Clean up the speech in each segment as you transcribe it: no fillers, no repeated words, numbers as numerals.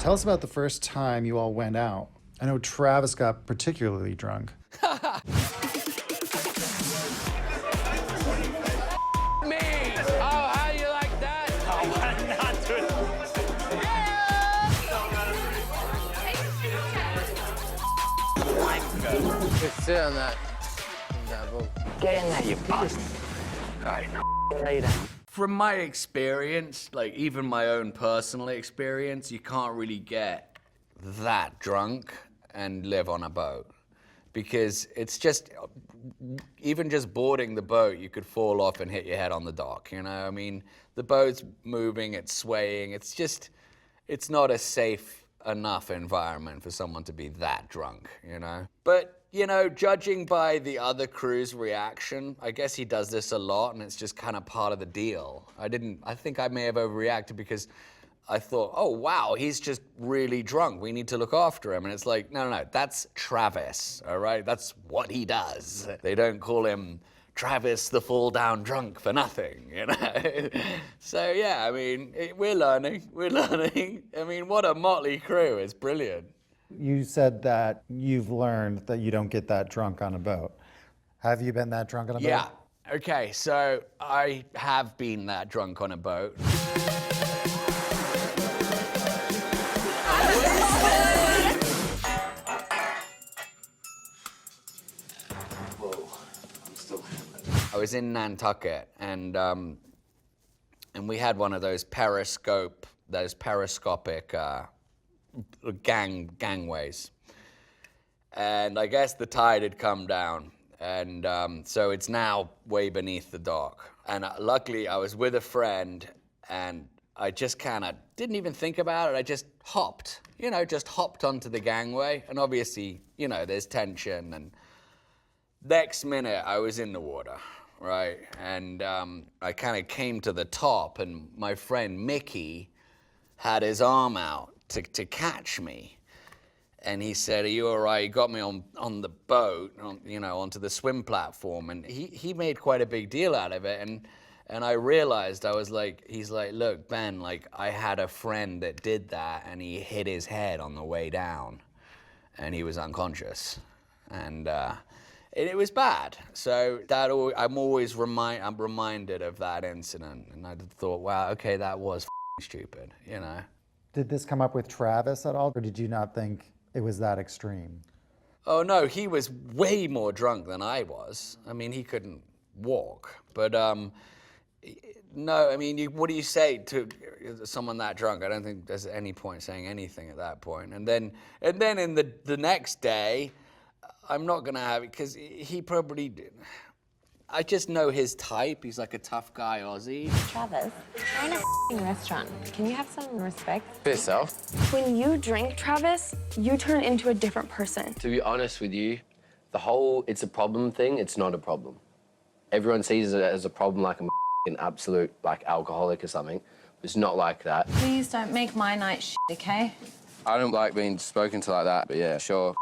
Tell us about the first time you all went out. I know Travis got particularly drunk. Me! Oh, how you like that? Oh, I'm not doing Just sit on that boat. Get in there, you bastard. All right, lay down. From my experience, like even my own personal experience, you can't really get that drunk and live on a boat. Because it's just, even just boarding the boat, you could fall off and hit your head on the dock, you know? I mean, the boat's moving, it's swaying, it's not a safe enough environment for someone to be that drunk, you know? But, you know, judging by the other crew's reaction, I guess he does this a lot and it's just kind of part of the deal. I think I may have overreacted because I thought, oh, wow, he's just really drunk. We need to look after him. And it's like, no, that's Travis, all right? That's what he does. They don't call him Travis the fall down drunk for nothing, you know? So, yeah, I mean, we're learning. I mean, what a motley crew. It's brilliant. You said that you've learned that you don't get that drunk on a boat. Have you been that drunk on a boat? Yeah. Okay, so I have been that drunk on a boat. I was in Nantucket, and we had one of those periscopic gangways. And I guess the tide had come down, and so it's now way beneath the dock. And luckily, I was with a friend, and I just kind of didn't even think about it. I just hopped, just hopped onto the gangway. And obviously, there's tension, and next minute, I was in the water. Right, and I kind of came to the top, and my friend Mickey had his arm out to catch me, and he said, "Are you all right?" He got me on the boat, onto the swim platform, and he made quite a big deal out of it, and I realized he's like, "Look, Ben, like I had a friend that did that, and he hit his head on the way down, and he was unconscious, and." It was bad, so I'm reminded of that incident, and I thought, wow, okay, that was stupid, Did this come up with Travis at all, or did you not think it was that extreme? Oh no, he was way more drunk than I was. I mean, he couldn't walk, but no, I mean, what do you say to someone that drunk? I don't think there's any point saying anything at that point. And then in the next day, I'm not gonna have it because he probably did. I just know his type. He's like a tough guy Aussie. Travis, you're in a f***ing restaurant. Can you have some respect? For yourself. When you drink, Travis, you turn into a different person. To be honest with you, the whole it's a problem thing, it's not a problem. Everyone sees it as a problem like I'm an absolute like alcoholic or something. It's not like that. Please don't make my night shit, okay? I don't like being spoken to like that, but yeah, sure.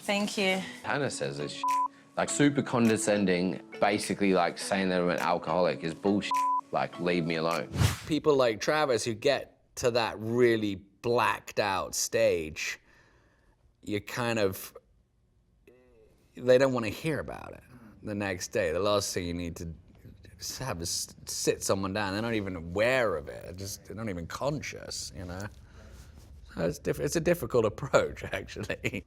Thank you. Hannah says this shit. Like super condescending, basically like saying that I'm an alcoholic is bullshit. Like, leave me alone. People like Travis who get to that really blacked out stage, they don't want to hear about it the next day. The last thing you need to have is sit someone down. They're not even aware of it. They're not even conscious, So it's a difficult approach, actually.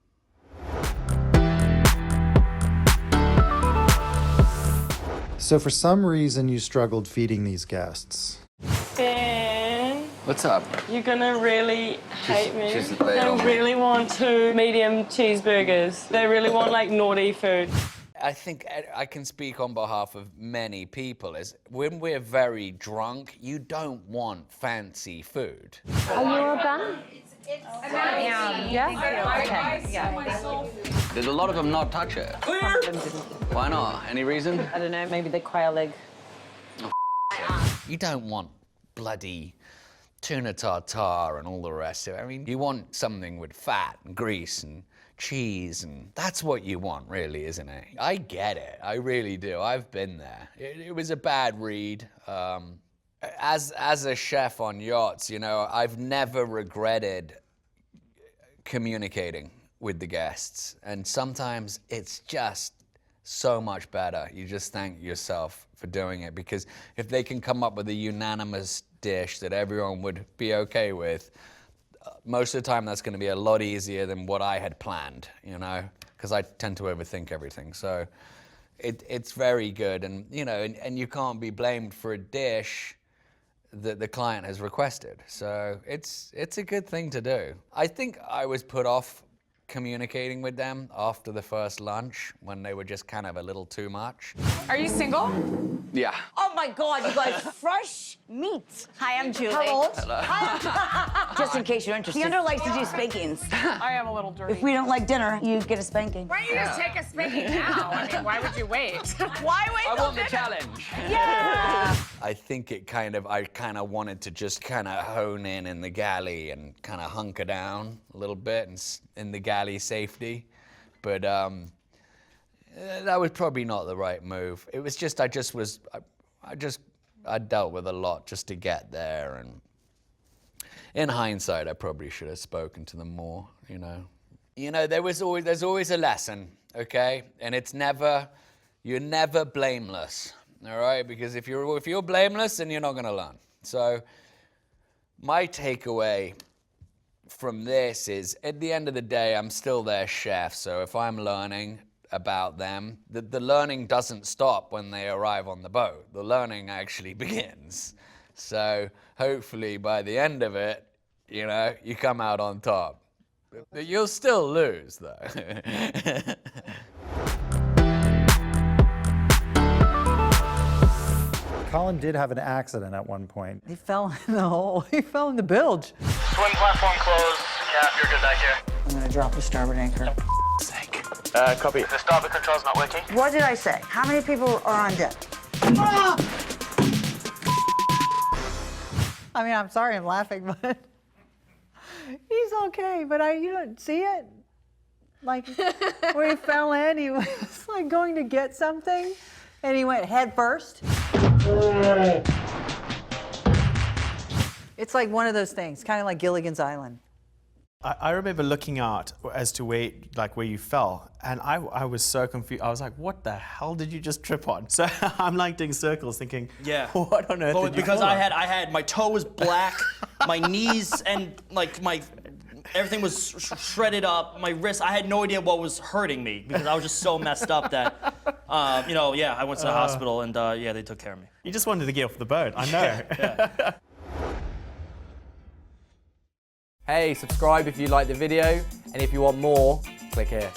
So for some reason, you struggled feeding these guests. Ben, What's up? you're gonna really hate me. Just lay it on They me. really want 2 medium cheeseburgers. They really want like naughty food. I think I can speak on behalf of many people, is when we're very drunk, you don't want fancy food. Are you a bun? Did a lot of them not touch it? Why not? Any reason? I don't know, maybe the quail leg. You don't want bloody tuna tartare and all the rest of it. I mean, you want something with fat and grease and cheese, and that's what you want, really, isn't it? I get it. I really do. I've been there. It was a bad read. As a chef on yachts, I've never regretted communicating with the guests. And sometimes it's just so much better. You just thank yourself for doing it, because if they can come up with a unanimous dish that everyone would be okay with, most of the time that's going to be a lot easier than what I had planned, you know, because I tend to overthink everything. So it's very good, and you know, and you can't be blamed for a dish that the client has requested. So it's a good thing to do. I think I was put off communicating with them after the first lunch when they were just kind of a little too much. Are you single? Yeah. Oh my God, you guys, fresh meat. Hi, I'm Julie. How old? Just in case you're interested. Leander likes to do spankings. I am a little dirty. If we don't like dinner, you get a spanking. Why don't you just take a spanking now? I mean, why would you wait? Why wait I till want the dinner? challenge. Yeah! I think I kind of wanted to just kind of hone in the galley and kind of hunker down a little bit in the galley safety. But that was probably not the right move. It was just, I dealt with a lot just to get there, and in hindsight, I probably should have spoken to them more, you know. You know, there's always a lesson, okay? And you're never blameless, all right? Because if you're blameless, then you're not gonna learn. So my takeaway from this is, at the end of the day, I'm still their chef, so if I'm learning about them, the learning doesn't stop when they arrive on the boat. The learning actually begins. So hopefully by the end of it, you know, you come out on top. You'll still lose, though. Colin did have an accident at one point. He fell in the hole. He fell in the bilge. Swim platform closed. Cap, you're good back here. I'm gonna drop the starboard anchor. Sake. Copy. The starboard control's not working. What did I say? How many people are on deck? I mean, I'm sorry I'm laughing, but he's okay. But you don't see it? Like, where he fell in, he was like going to get something, and he went head first. It's like one of those things, kind of like Gilligan's Island. I remember looking out as to where you fell, and I was so confused. I was like, what the hell did you just trip on? So I'm like doing circles thinking, yeah, what on earth did you because fall on? I had my toe was black, my knees and like everything was shredded up, my wrist, I had no idea what was hurting me because I was just so messed up that, you know, yeah, I went to the hospital and yeah, they took care of me. You just wanted to get off the boat, I know. Yeah. Hey, subscribe if you like the video, and if you want more, click here.